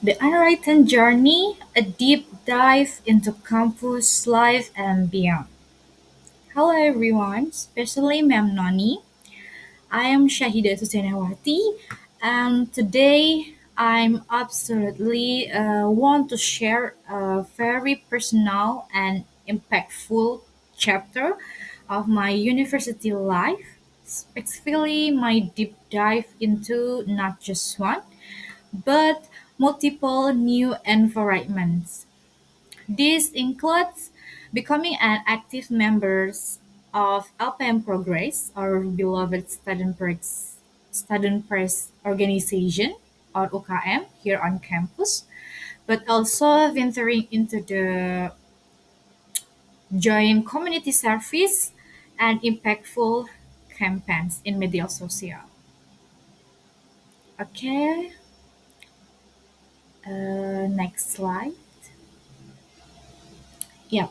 The Unwritten Journey, a deep dive into campus life and beyond. Hello everyone, especially Ma'am Noni. I am Syahida Susianawati, and today I'm absolutely want to share a very personal and impactful chapter of my university life, specifically my deep dive into not just one but multiple new environments. This includes becoming an active member of LPM Progress, our beloved student press organization, or UKM, here on campus, but also venturing into the joint community service and impactful campaigns in media social. Okay, next slide. Yeah.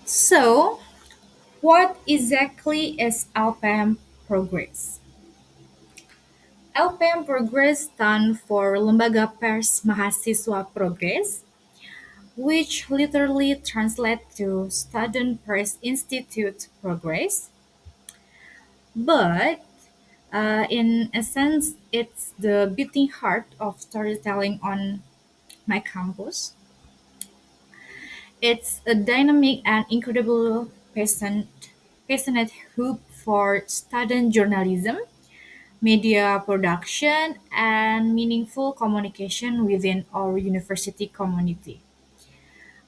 So, what exactly is LPM Progress? LPM Progress stands for Lembaga Pers Mahasiswa Progress, which literally translates to Student Press Institute Progress. But in essence, it's the beating heart of storytelling on my campus. It's a dynamic and incredible passionate hub for student journalism, media production, and meaningful communication within our university community.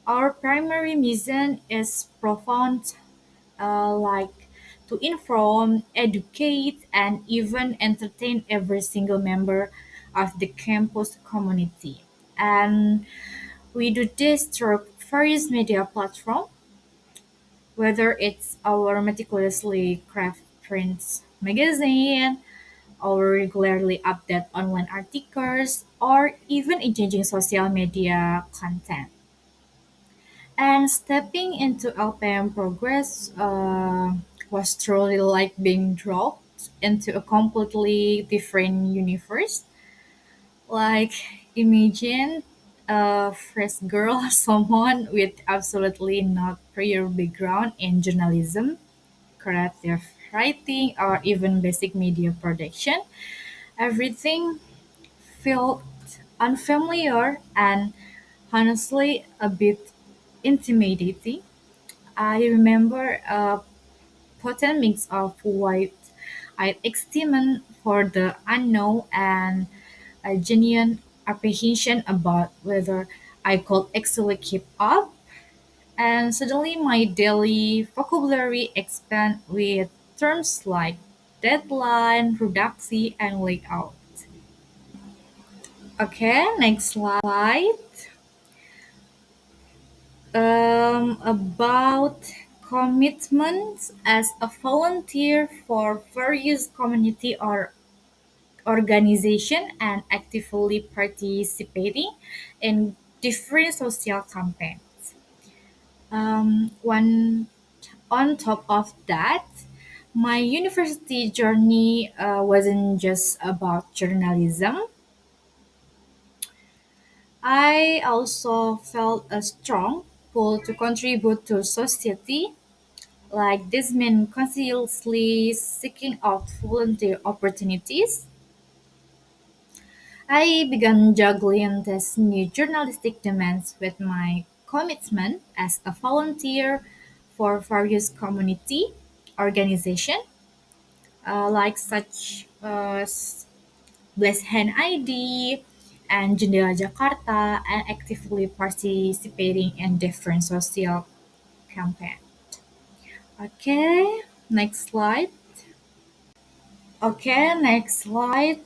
Our primary mission is profound, like to inform, educate, and even entertain every single member of the campus community. And we do this through various media platforms, whether it's our meticulously crafted print magazine, our regularly update online articles, or even engaging social media content. And stepping into LPM Progress was truly like being dropped into a completely different universe. Like, imagine a fresh girl, someone with absolutely not prior background in journalism, creative writing, or even basic media production. Everything felt unfamiliar and honestly a bit intimidating. I remember a potent mix of wide-eyed excitement for the unknown and a genuine apprehension about whether I could actually keep up. And suddenly my daily vocabulary expand with terms like deadline, reduction, and layout. Okay, next slide. About commitments as a volunteer for various community or organization and actively participating in different social campaigns. One on top of that, my university journey wasn't just about journalism. I also felt a strong pull to contribute to society. Like this meant continuously seeking out volunteer opportunities. I began juggling these new journalistic demands with my commitment as a volunteer for various community organizations, like such as Blessed Hand ID and Jendela Jakarta, and actively participating in different social campaigns. Okay, next slide. Okay, next slide.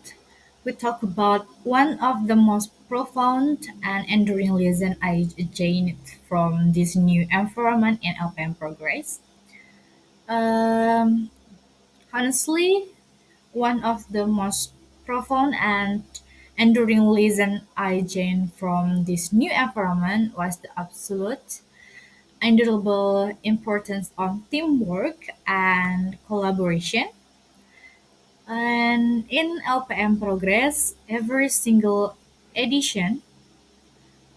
We talk about one of the most profound and enduring lessons I gained from this new environment in LPM Progress. Um, Honestly, one of the most profound and enduring lesson I gained from this new environment was the absolute undeniable importance of teamwork and collaboration. And in LPM Progress, every single edition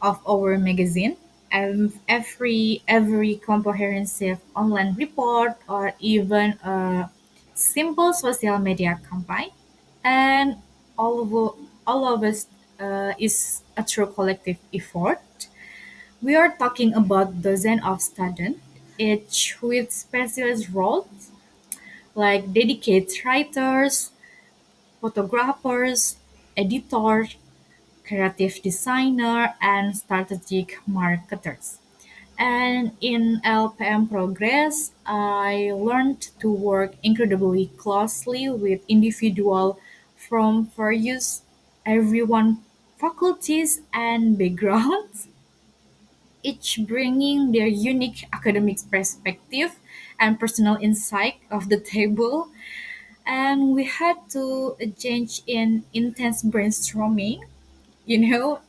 of our magazine, every comprehensive online report, or even a simple social media campaign, and all of us is a true collective effort. We are talking about dozens of students, each with specialist roles like dedicated writers, photographers, editors, creative designer, and strategic marketers. And in LPM Progress, I learned to work incredibly closely with individuals from various everyone faculties and backgrounds, each bringing their unique academic perspective and personal insight of the table. And we had to engage in intense you know,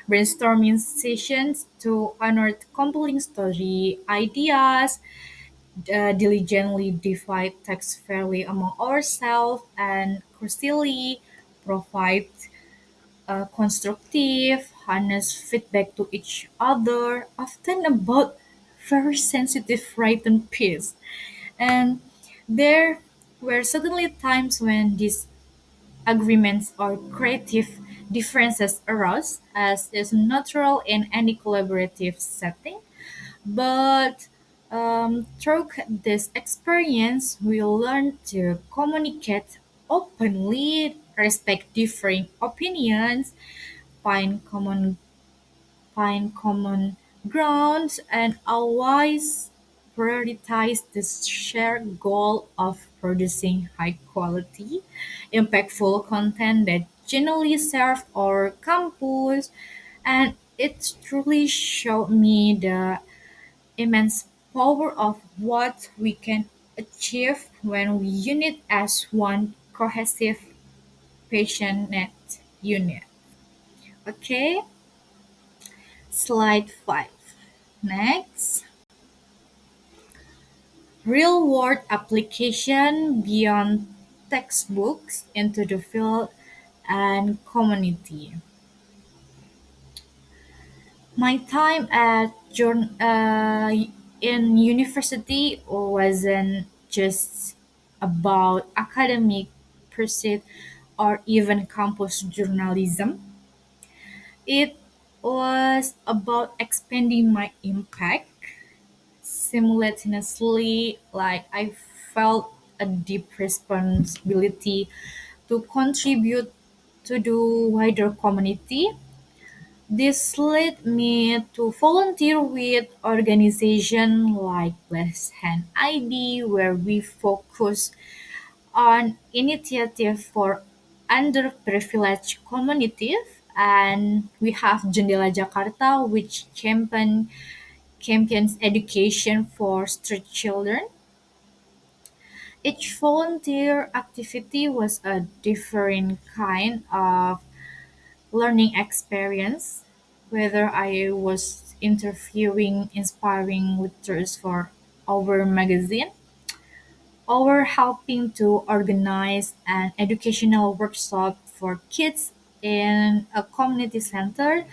brainstorming sessions to unearth compelling story ideas, diligently divide text fairly among ourselves, and crucially provide constructive, honest feedback to each other, often about very sensitive written piece. And there were certainly times when these agreements or creative differences arose, as is natural in any collaborative setting. But through this experience, we learn to communicate openly, respect differing opinions, find common find common grounds, and always prioritize the shared goal of producing high quality, impactful content that genuinely serve our campus. And it truly showed me the immense power of what we can achieve when we unite as one cohesive, passionate unit. Okay, slide 5. Next, real world application beyond textbooks into the field and community. My time in university wasn't just about academic pursuit or even campus journalism. It was about expanding my impact simultaneously. Like I felt a deep responsibility to contribute to the wider community. This led me to volunteer with organizations like Blessed Hand ID, where we focus on initiative for underprivileged communities, and we have Jendela Jakarta, which champions education for street children. Each volunteer activity was a different kind of learning experience, whether I was interviewing inspiring leaders for our magazine or helping to organize an educational workshop for kids in a community center.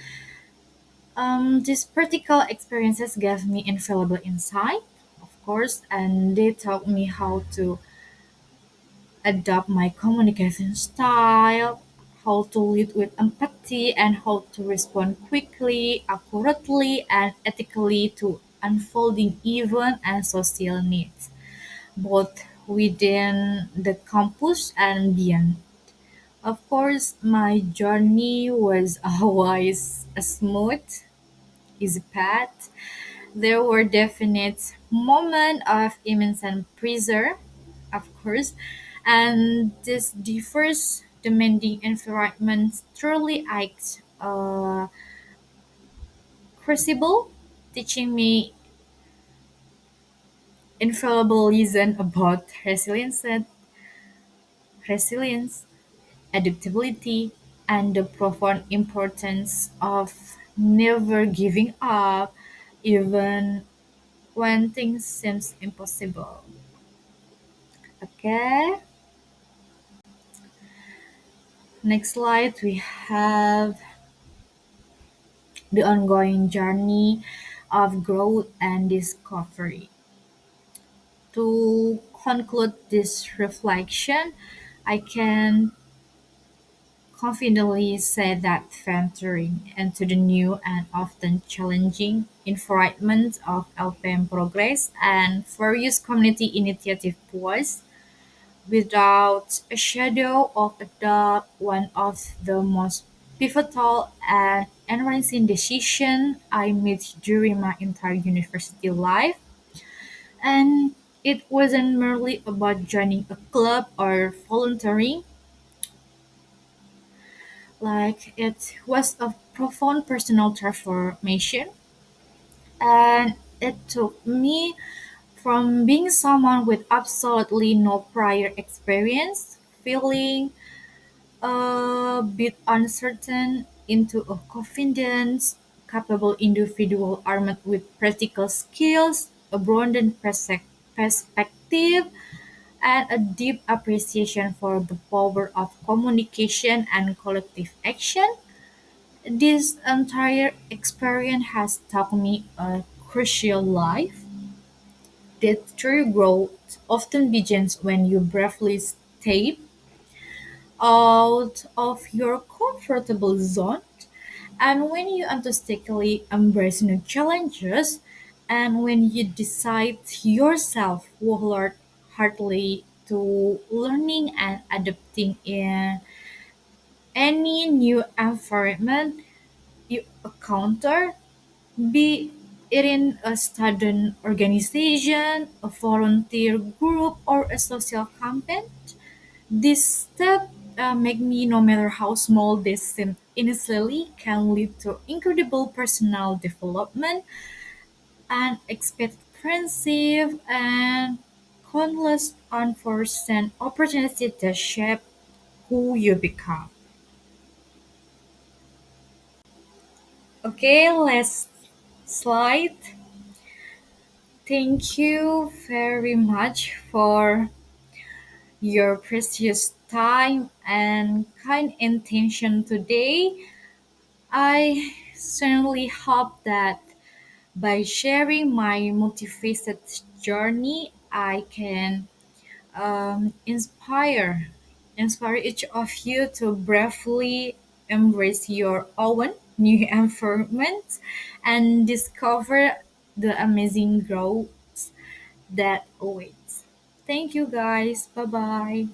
These practical experiences gave me invaluable insight, of course, and they taught me how to adapt my communication style, how to lead with empathy, and how to respond quickly, accurately, and ethically to unfolding event and social needs, both within the campus and beyond. Of course, my journey was always a smooth, easy path. There were definite moments of immense pressure, of course, and this diverse, demanding environment truly acts crucible, teaching me infallible lesson about resilience, adaptability, and the profound importance of never giving up, even when things seems impossible. Okay. Next slide, we have the ongoing journey of growth and discovery. To conclude this reflection, I can confidently say that venturing into the new and often challenging environment of LPM progress and various community initiative was, without a shadow of a doubt, one of the most pivotal and enriching decisions I made during my entire university life. And it wasn't merely about joining a club or volunteering, like it was a profound personal transformation. And it took me from being someone with absolutely no prior experience, feeling a bit uncertain, into a confident, capable individual armed with practical skills, a broadened perspective, and a deep appreciation for the power of communication and collective action. This entire experience has taught me a crucial life that true growth often begins when you bravely step out of your comfortable zone and when you enthusiastically embrace new challenges and when you decide yourself wholeheartedly to learning and adapting in any new environment you encounter, be it in a student organization, a volunteer group, or a social campaign. This step make me, no matter how small they seem initially, can lead to incredible personal development and expect friendship and countless unforeseen opportunities that shape who you become. Okay, let's slide. Thank you very much for your precious time and kind intention today. I certainly hope that by sharing my multifaceted journey, I can inspire each of you to bravely embrace your own new environment and discover the amazing growth that awaits. Thank you guys. Bye bye.